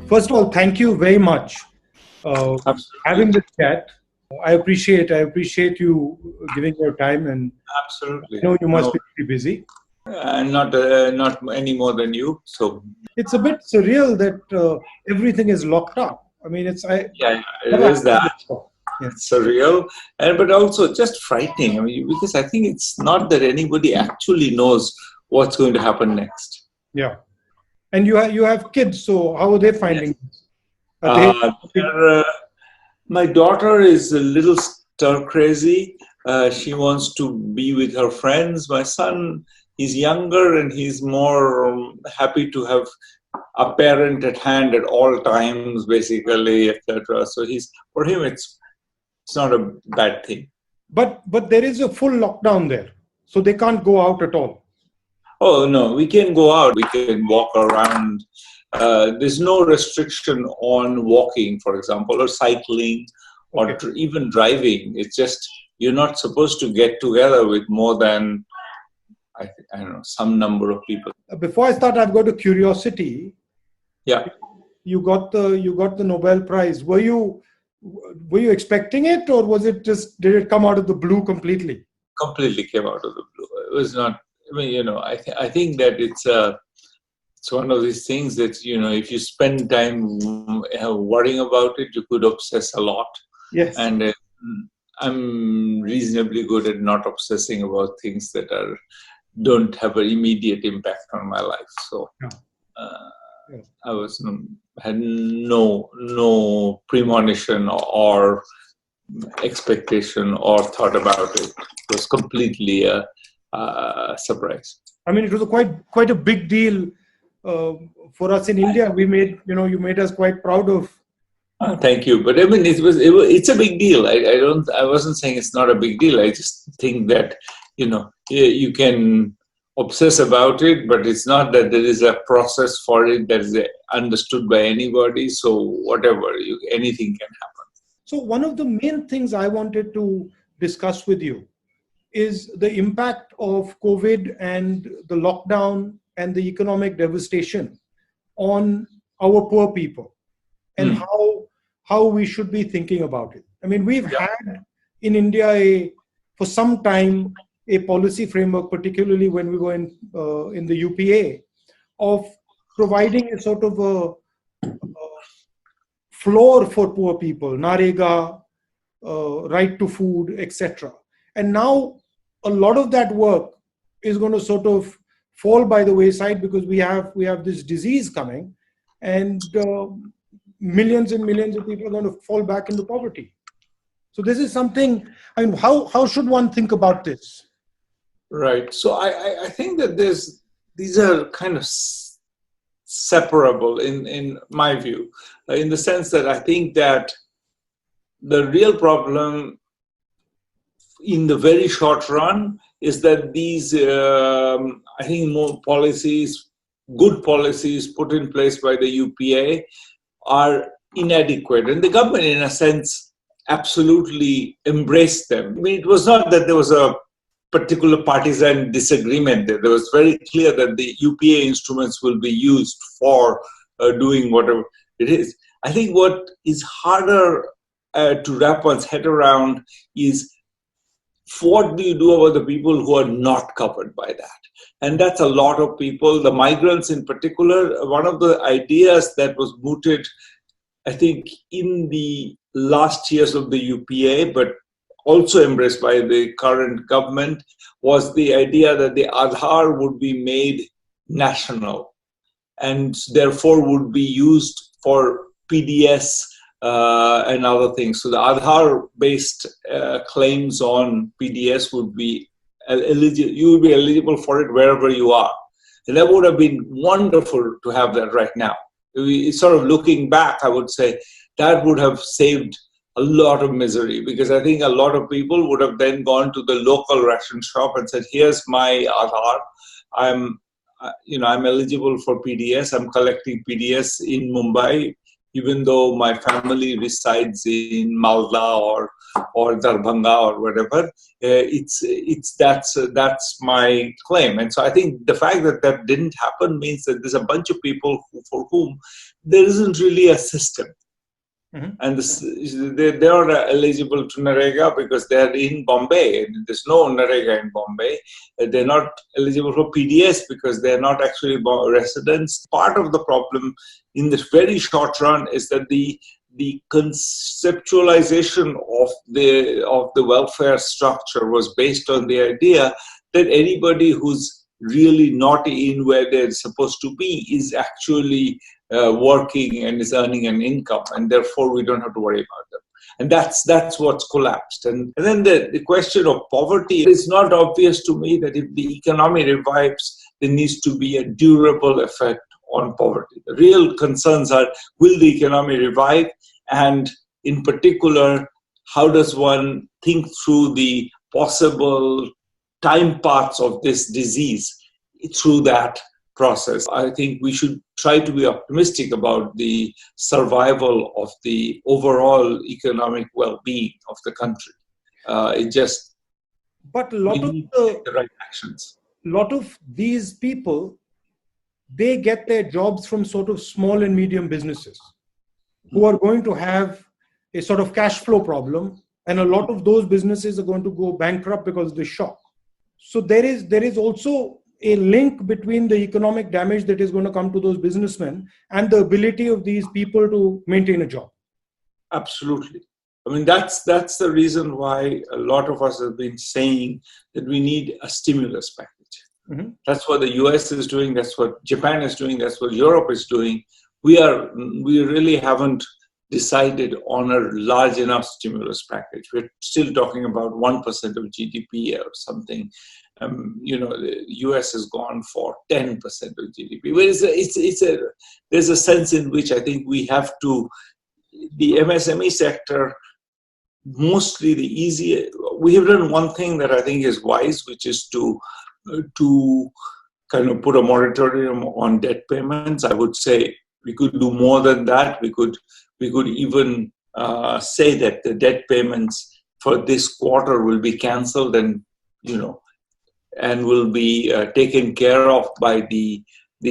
First of all, thank you very much having Absolutely. this chat. I appreciate you giving your time, and Absolutely. I know you must No, be pretty busy. not any more than you. So It's a bit surreal that everything is locked up. I mean, I yeah, it never is that. happened before. Yeah, Surreal, and but also just frightening. I mean, because I think it's not that anybody actually knows what's going to happen next. yeah. And you have kids, so how are they Yes. finding this? Are they? They're, my daughter is a little stir crazy. She wants to be with her friends. My son, he's younger and he's more happy to have a parent at hand at all times, basically, etc. So for him, it's not a bad thing. But there is a full lockdown there, so they can't go out at all. Oh no, we can go out. We can walk around. There's no restriction on walking, for example, or cycling, or Okay. even driving. It's just you're not supposed to get together with more than I don't know, some number of people. Before I start, I've got a curiosity. Yeah, You got the Nobel Prize. Were you expecting it, or did it come out of the blue completely? completely came out of the blue. It was not. I mean, I think that it's one of these things that if you spend time worrying about it, you could obsess a lot. Yes. And I'm reasonably good at not obsessing about things that don't have an immediate impact on my life. So Yeah. uh, Yeah. had no premonition or expectation or thought about it. It was completely a surprise. I mean, it was quite a big deal for us in India. You made us quite proud of. Thank you, but I mean, it's a big deal. I wasn't saying it's not a big deal. I just think that you can obsess about it, but it's not that there is a process for it that is understood by anybody. So whatever, anything can happen. So one of the main things I wanted to discuss with you is the impact of COVID and the lockdown and the economic devastation on our poor people, and Hmm. how we should be thinking about it. I mean, we've Yeah. had in India for some time a policy framework, particularly when we were in the UPA, of providing a sort of a floor for poor people, Narega, right to food, etc. And now a lot of that work is going to sort of fall by the wayside because we have this disease coming, and millions and millions of people are going to fall back into poverty. So this is something. I mean, how should one think about this? Right. So I think that these are kind of separable in my view, in the sense that I think that the real problem in the very short run is that these, I think, more policies, good policies put in place by the UPA are inadequate. And the government, in a sense, absolutely embraced them. I mean, it was not that there was a particular partisan disagreement there. There was very clear that the UPA instruments will be used for doing whatever it is. I think what is harder to wrap one's head around is what do you do about the people who are not covered by that? And that's a lot of people, the migrants in particular. One of the ideas that was mooted, I think, in the last years of the UPA, but also embraced by the current government, was the idea that the Aadhaar would be made national and therefore would be used for PDS and other things. So the Aadhaar-based claims on PDS would be eligible. You would be eligible for it wherever you are, and that would have been wonderful to have that right now. Sort of looking back, I would say that would have saved a lot of misery, because I think a lot of people would have then gone to the local ration shop and said, "Here's my Aadhaar. I'm eligible for PDS. I'm collecting PDS in Mumbai, even though my family resides in Malda or or Darbhanga or whatever. That's my claim. And so I think the fact that that didn't happen means that there's a bunch of people for whom there isn't really a system. Mm-hmm. And they are eligible to Narega because they're in Bombay, and there's no Narega in Bombay. They're not eligible for PDS because they're not actually residents. Part of the problem in the very short run is that the conceptualization of the welfare structure was based on the idea that anybody who's really not in where they're supposed to be is actually working and is earning an income, and therefore we don't have to worry about them. And that's what's collapsed. And then the question of poverty, it's not obvious to me that if the economy revives, there needs to be a durable effect on poverty. The real concerns are, will the economy revive? And in particular, how does one think through the possible time paths of this disease through that process? I think we should try to be optimistic about the survival of the overall economic well-being of the country. But a lot of the right actions. Lot of these people, they get their jobs from sort of small and medium businesses who are going to have a sort of cash flow problem, and a lot of those businesses are going to go bankrupt because of the shock. So there is also a link between the economic damage that is going to come to those businessmen and the ability of these people to maintain a job. Absolutely. I mean, that's the reason why a lot of us have been saying that we need a stimulus package. Mm-hmm. That's what the US is doing. That's what Japan is doing. That's what Europe is doing. We really haven't decided on a large enough stimulus package. We're still talking about 1% of GDP or something. The US has gone for 10% of GDP. But there's a sense in which I think we have to, the MSME sector, mostly we have done one thing that I think is wise, which is to kind of put a moratorium on debt payments. I would say we could do more than that. We could even say that the debt payments for this quarter will be cancelled and will be taken care of by the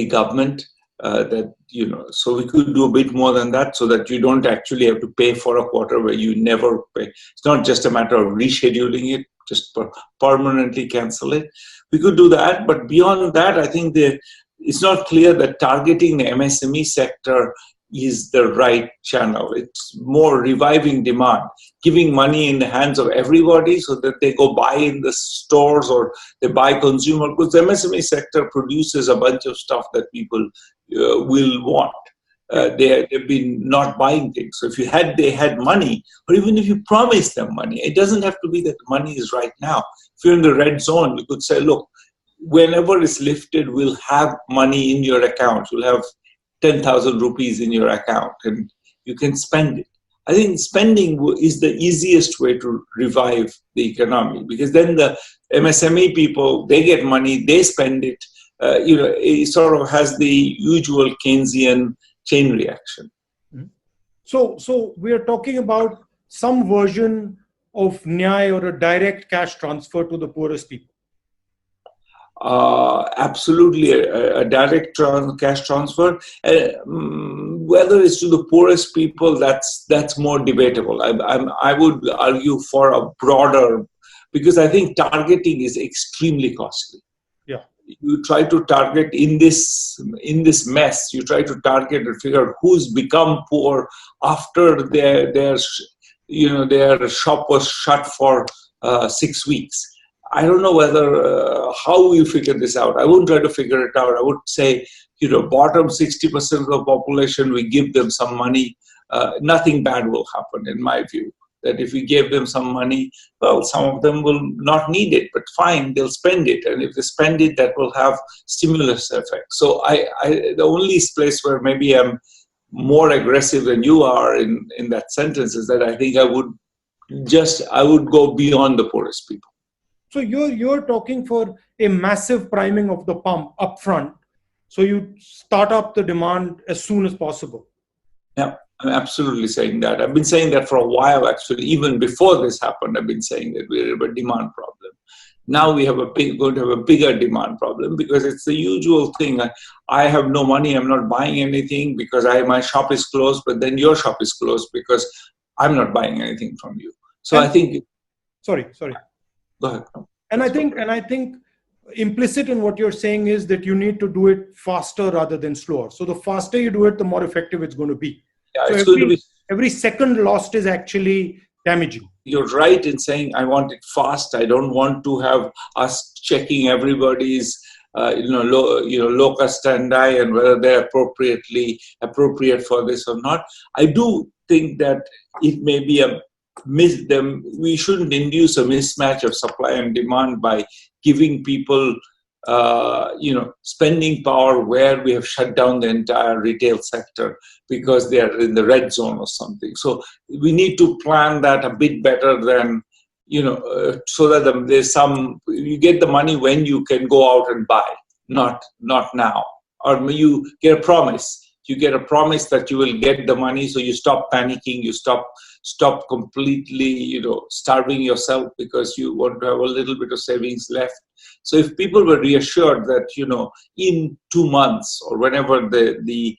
government. So we could do a bit more than that, so that you don't actually have to pay for a quarter where you never pay. It's not just a matter of rescheduling it, just permanently cancel it. We could do that, but beyond that, I think it's not clear that targeting the MSME sector is the right channel. It's more reviving demand, giving money in the hands of everybody so that they go buy in the stores or they buy consumer goods. The MSME sector produces a bunch of stuff that people will want. They've been not buying things. So if they had money, or even if you promise them money, it doesn't have to be that money is right now. If you're in the red zone, you could say, look, whenever it's lifted, we'll have money in your account. You'll have 10,000 rupees in your account and you can spend it. I think spending is the easiest way to revive the economy, because then the MSME people, they get money, they spend it. It sort of has the usual Keynesian chain reaction. So we are talking about some version of Nyay, or a direct cash transfer to the poorest people. Absolutely, a direct cash transfer. Whether it's to the poorest people, that's more debatable. I would argue for a broader, because I think targeting is extremely costly. Yeah, you try to target in this mess. You try to target and figure out who's become poor after their shop was shut for 6 weeks. I don't know how we figure this out. I wouldn't try to figure it out. I would say, bottom 60% of the population, we give them some money. Nothing bad will happen, in my view. That if we gave them some money, well, some of them will not need it, but fine, they'll spend it. And if they spend it, that will have stimulus effect. So the only place where maybe I'm more aggressive than you are in that sentence is that I think I would go beyond the poorest people. So you're talking for a massive priming of the pump up front. So you start up the demand as soon as possible. Yeah. I'm absolutely saying that. I've been saying that for a while, actually. Even before this happened, I've been saying that we have a demand problem. Now we have going to have a bigger demand problem because it's the usual thing. I have no money. I'm not buying anything because my shop is closed, but then your shop is closed because I'm not buying anything from you. So I think. Sorry. Go ahead. And I think implicit in what you're saying is that you need to do it faster rather than slower. So the faster you do it, the more effective it's going to be. Yeah, so it's going to be. Every second lost is actually damaging. You're right in saying I want it fast. I don't want to have us checking everybody's locus standi and whether they're appropriate for this or not. I do think that it may be we shouldn't induce a mismatch of supply and demand by giving people spending power where we have shut down the entire retail sector because they are in the red zone or something. So we need to plan that a bit better than, so that there's you get the money when you can go out and buy, not now. Or you get a promise. You get a promise that you will get the money, so you stop panicking, you stop completely, starving yourself because you want to have a little bit of savings left. So if people were reassured that, in 2 months or whenever the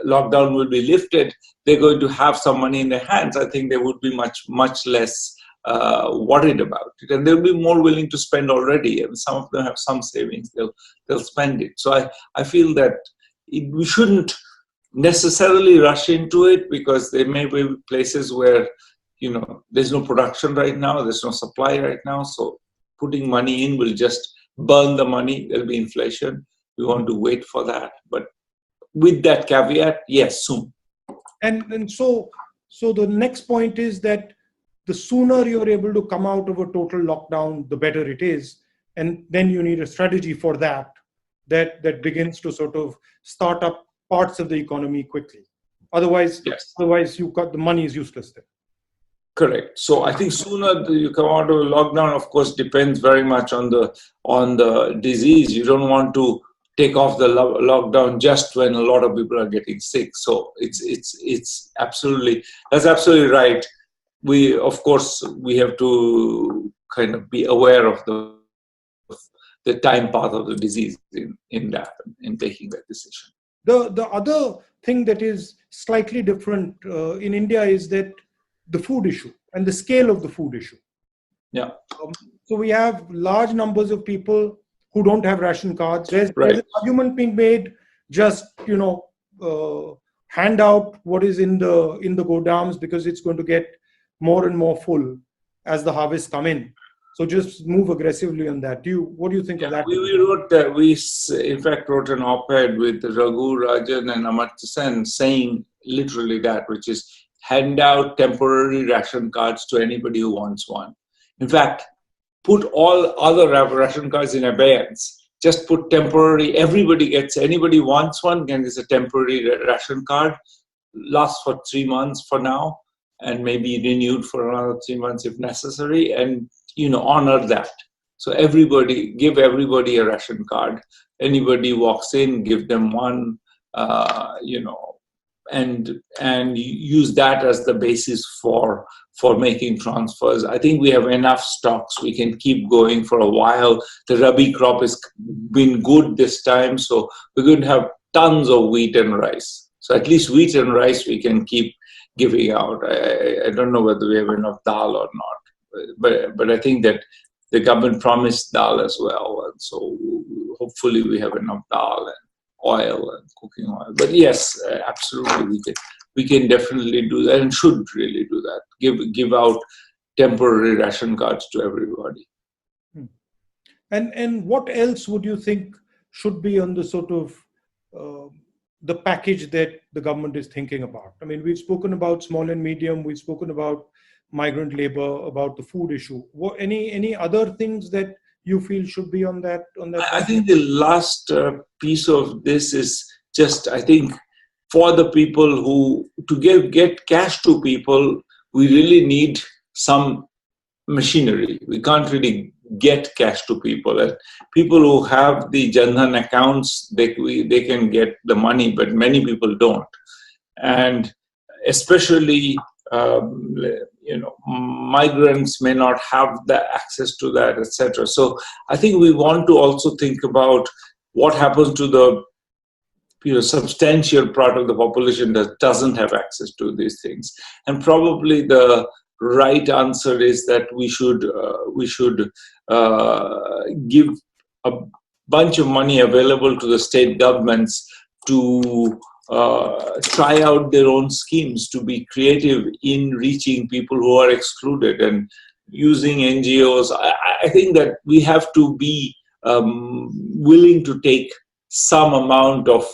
lockdown will be lifted, they're going to have some money in their hands, I think they would be much less worried about it, and they'll be more willing to spend already. And some of them have some savings; they'll spend it. So I feel that we shouldn't necessarily rush into it because there may be places where there's no production right now, there's no supply right now. So putting money in will just burn the money. There'll be inflation. We want to wait for that, but with that caveat, yes, soon. And so the next point is that the sooner you're able to come out of a total lockdown, the better it is. And then you need a strategy for that begins to sort of start up parts of the economy quickly. Otherwise, the money is useless there. Correct. So I think sooner you come out of a lockdown, of course, depends very much on the disease. You don't want to take off the lockdown just when a lot of people are getting sick. So it's absolutely, that's absolutely right. We have to kind of be aware of the time path of the disease in taking that decision. The other thing that is slightly different in India is that the food issue and the scale of the food issue. Yeah. So we have large numbers of people who don't have ration cards. There's an argument being made, just hand out what is in the godams because it's going to get more and more full as the harvests come in. So just move aggressively on that. What do you think of that? We in fact wrote an op-ed with Raghu, Rajan and Amartya Sen saying literally that, which is hand out temporary ration cards to anybody who wants one. In fact, put all other ration cards in abeyance. Just put temporary, anybody wants one, and it's a temporary ration card, lasts for 3 months for now, and maybe renewed for another 3 months if necessary, and honor that. So give everybody a ration card. Anybody walks in, give them one, and use that as the basis for making transfers. I think we have enough stocks. We can keep going for a while. The Rabi crop has been good this time, so we're going to have tons of wheat and rice. So at least wheat and rice we can keep giving out. I don't know whether we have enough dal or not, but I think that the government promised dal as well, and so hopefully we have enough dal and oil and cooking oil. But yes, absolutely, we can definitely do that and should really do that. Give out temporary ration cards to everybody. And what else would you think should be on the sort of the package that the government is thinking about? I mean, we've spoken about small and medium. We've spoken about migrant labor, about the food issue. Any other things that you feel should be on that? I think the last piece of this is just, I think, for the people who, to get cash to people, we really need some machinery. We can't really get cash to people. And people who have the Jan Dhan accounts, they can get the money, but many people don't. And especially, migrants may not have the access to that, etc. So I think we want to also think about what happens to the substantial part of the population that doesn't have access to these things. And probably the right answer is that we should give a bunch of money available to the state governments to try out their own schemes, to be creative in reaching people who are excluded and using NGOs. I think that we have to be willing to take some amount of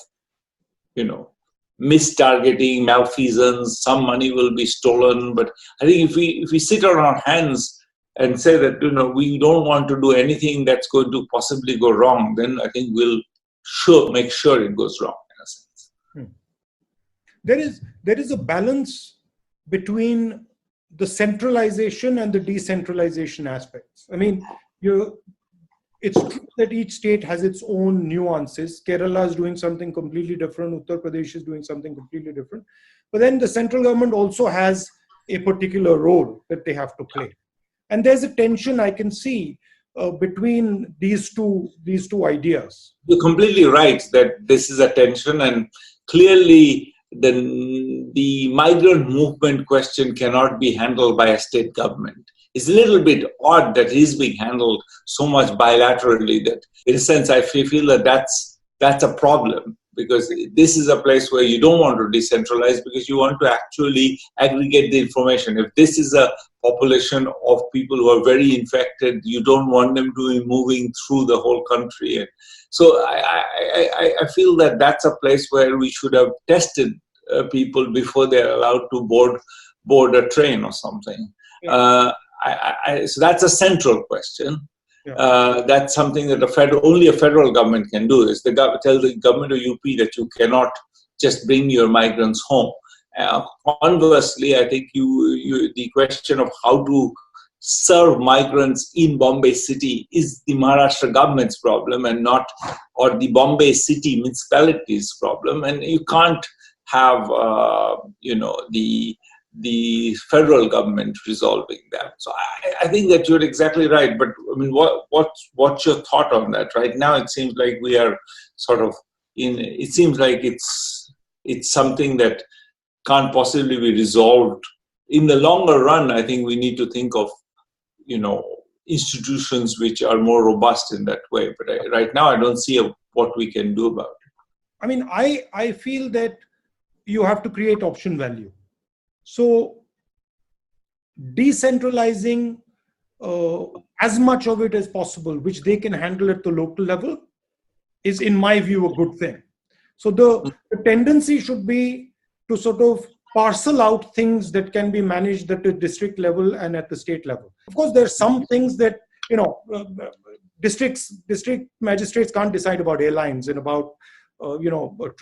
mistargeting, malfeasance. Some money will be stolen, but I think if we sit on our hands and say that we don't want to do anything that's going to possibly go wrong, then I think we'll make sure it goes wrong in a sense. There is a balance between the centralization and the decentralization aspects. I mean, it's true that each state has its own nuances. Kerala is doing something completely different. Uttar Pradesh is doing something completely different. But then the central government also has a particular role that they have to play. And there's a tension I can see between these two ideas. You're completely right that this is a tension, and clearly the migrant movement question cannot be handled by a state government. It's a little bit odd that it is being handled so much bilaterally that, in a sense, I feel that that's a problem, because this is a place where you don't want to decentralize because you want to actually aggregate the information. If this is a population of people who are very infected, you don't want them to be moving through the whole country. And so I feel that that's a place where we should have tested people before they're allowed to board a train or something. Yeah. So that's a central question. Yeah. That's something that only a federal government can do, is tell the government of UP that you cannot just bring your migrants home. Conversely, I think the question of how to serve migrants in Bombay city is the Maharashtra government's problem, and or the Bombay city municipality's problem. And you can't have the federal government resolving that. So I think that you're exactly right. But I mean, what's your thought on that? Right now, it seems like we are sort of it seems like it's something that can't possibly be resolved. In the longer run, I think we need to think of, institutions which are more robust in that way. But right now, I don't see what we can do about it. I mean, I feel that you have to create option value. So decentralizing as much of it as possible, which they can handle at the local level, is, in my view, a good thing. So the tendency should be to sort of parcel out things that can be managed at the district level and at the state level. Of course, there are some things that, district magistrates can't decide about airlines and about,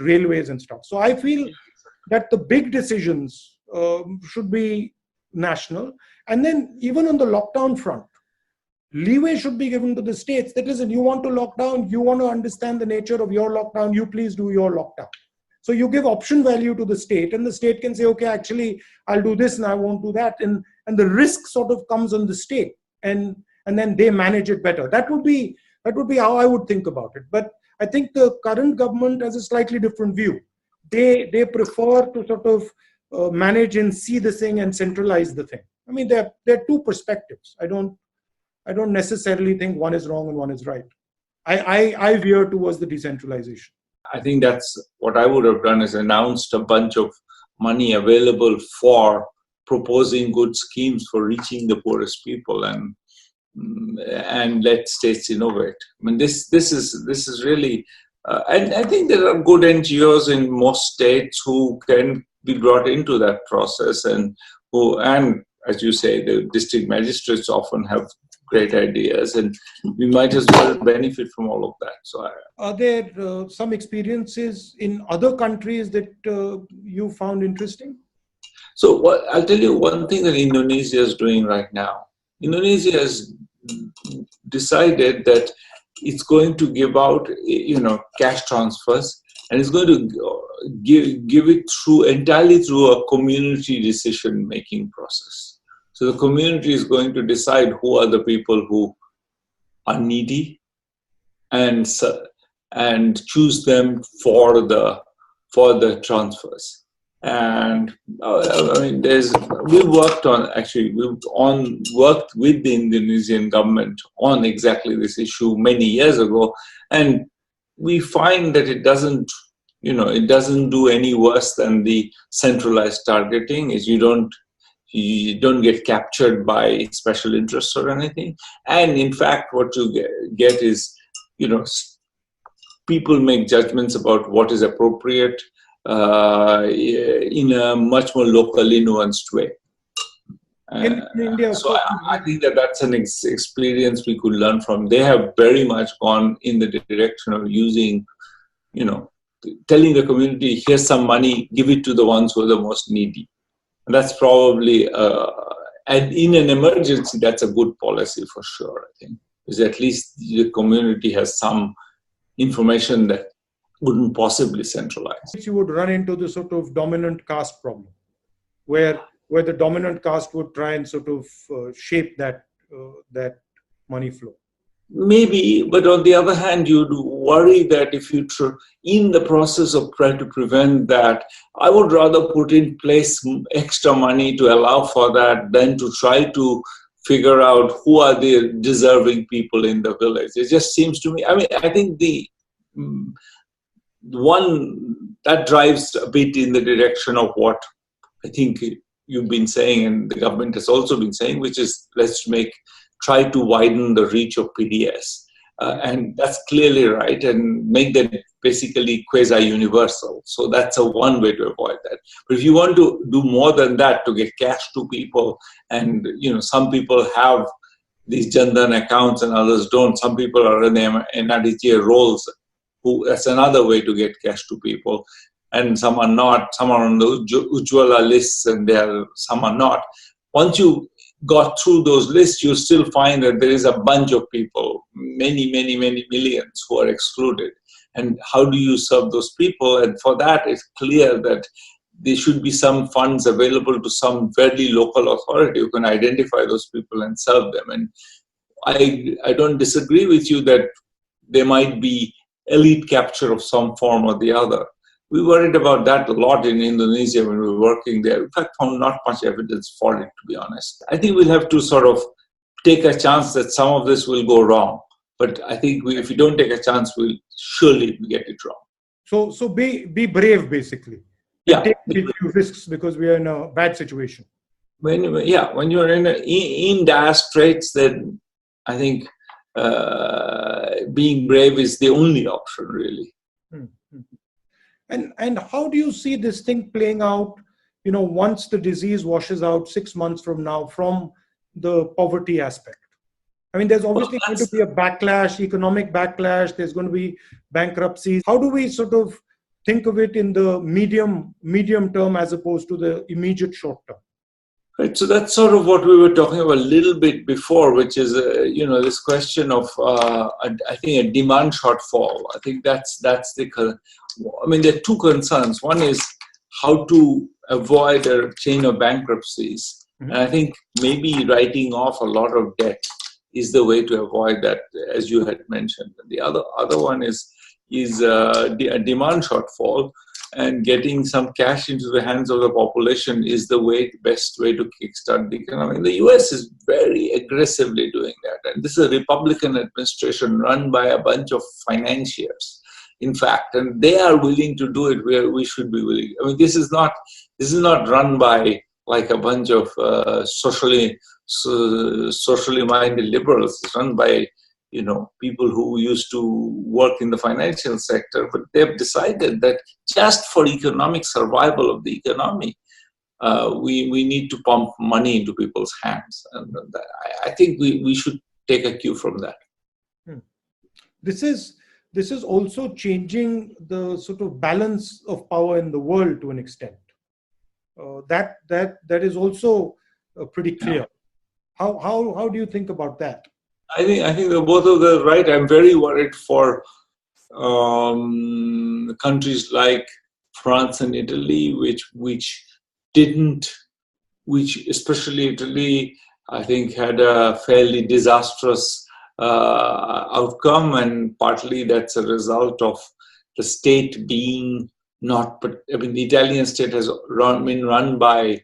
railways and stuff. So I feel that the big decisions should be national. And then even on the lockdown front, leeway should be given to the states. That is, if you want to lock down, you want to understand the nature of your lockdown, you please do your lockdown. So you give option value to the state, and the state can say, okay, actually, I'll do this and I won't do that. And the risk sort of comes on the state, and then they manage it better. That would be how I would think about it. But I think the current government has a slightly different view. They prefer to sort of manage and see the thing and centralize the thing. I mean, there are two perspectives. I don't necessarily think one is wrong and one is right. I veer towards the decentralization. I think that's what I would have done, is announced a bunch of money available for proposing good schemes for reaching the poorest people, and let states innovate. I mean, this is really, and I think there are good NGOs in most states who can be brought into that process, and as you say, the district magistrates often have great ideas, and we might as well benefit from all of that. So, are there some experiences in other countries that you found interesting? So I'll tell you one thing that Indonesia is doing right now. Indonesia has decided that it's going to give out, cash transfers, and it's going to give it entirely through a community decision-making process. So the community is going to decide who are the people who are needy, and choose them for the transfers. And we've worked with the Indonesian government on exactly this issue many years ago, and we find that it doesn't do any worse than the centralized targeting. Is you don't get captured by special interests or anything, and in fact what you get is people make judgments about what is appropriate in a much more locally nuanced way. In India, so I think that's an experience we could learn from. They have very much gone in the direction of using, telling the community, here's some money, give it to the ones who are the most needy. And that's probably, and in an emergency, that's a good policy for sure, I think. Because at least the community has some information that wouldn't possibly centralize. You would run into the sort of dominant caste problem, where the dominant caste would try and sort of shape that money flow. Maybe, but on the other hand, you'd worry that if you in the process of trying to prevent that, I would rather put in place extra money to allow for that than to try to figure out who are the deserving people in the village. It just seems to me, I think the one that drives a bit in the direction of what I think you've been saying and the government has also been saying, which is try to widen the reach of PDS. And that's clearly right, and make that basically quasi-universal. So that's one way to avoid that. But if you want to do more than that to get cash to people, and some people have these Jan Dhan accounts and others don't. Some people are in NRDTA roles. That's another way to get cash to people. And some are not. Some are on the Ujjwala lists, and some are not. Once you got through those lists, you still find that there is a bunch of people, many, many, many millions, who are excluded. And how do you serve those people? And for that, it's clear that there should be some funds available to some very local authority who can identify those people and serve them. And I don't disagree with you that there might be elite capture of some form or the other. We worried about that a lot in Indonesia when we were working there. In fact, found not much evidence for it, to be honest. I think we'll have to sort of take a chance that some of this will go wrong. But I think if we don't take a chance, we'll surely get it wrong. So be brave, basically. Yeah. Take risks because we are in a bad situation. When you're in dire straits, then I think being brave is the only option, really. And how do you see this thing playing out, once the disease washes out 6 months from now, from the poverty aspect? There's obviously going to be a backlash, economic backlash. There's going to be bankruptcies. How do we sort of think of it in the medium term as opposed to the immediate short term? Right, so that's sort of what we were talking about a little bit before, which is this question of I think a demand shortfall. I think that's there are two concerns. One is how to avoid a chain of bankruptcies, and I think maybe writing off a lot of debt is the way to avoid that, as you had mentioned. And the other one is a demand shortfall. And getting some cash into the hands of the population is the best way to kickstart the economy. The US is very aggressively doing that. And this is a Republican administration run by a bunch of financiers, in fact, and they are willing to do it where we should be willing. This is not run by like a bunch of socially minded liberals. It's run by people who used to work in the financial sector, but they've decided that just for economic survival of the economy, we need to pump money into people's hands. And I think we should take a cue from that. This is also changing the sort of balance of power in the world to an extent. That is also pretty clear. How do you think about that? I think that both of them are right. I'm very worried for countries like France and Italy, which especially Italy, I think, had a fairly disastrous outcome, and partly that's a result of the state being not. But I mean, the Italian state has been run by,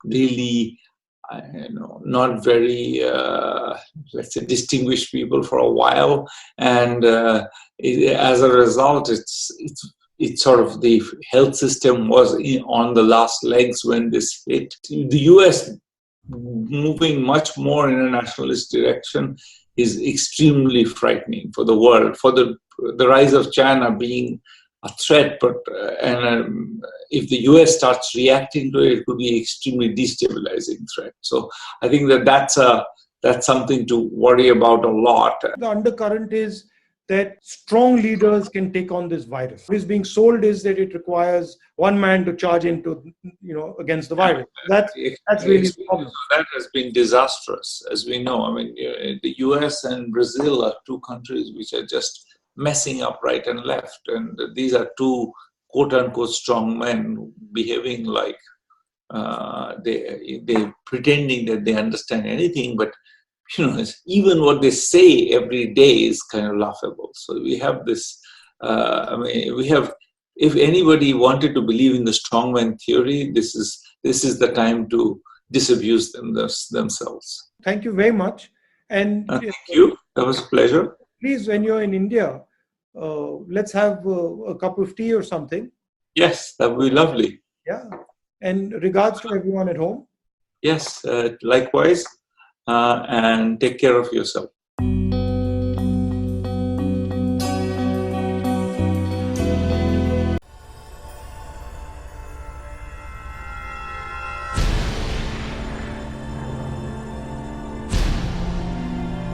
really, not very, let's say, distinguished people for a while, and as a result, it's sort of the health system was on the last legs when this hit. The U.S. moving much more in a nationalist direction is extremely frightening for the world, for the rise of China being a threat, but if the US starts reacting to it, it could be extremely destabilizing threat. So I think that's something to worry about a lot. The undercurrent is that strong leaders can take on this virus. What is being sold is that it requires one man to charge into, against the virus. That's really the problem. That has been disastrous, as we know. I mean, the US and Brazil are two countries which are just messing up right and left, and these are two quote-unquote strong men behaving like they pretending that they understand anything, but even what they say every day is kind of laughable. So we have this. If anybody wanted to believe in the strongman theory, this is the time to disabuse themselves. Thank you very much, and thank you. That was a pleasure. Please, when you're in India, let's have a cup of tea or something. Yes, that would be lovely. Yeah. And regards to everyone at home. Yes, likewise. And take care of yourself.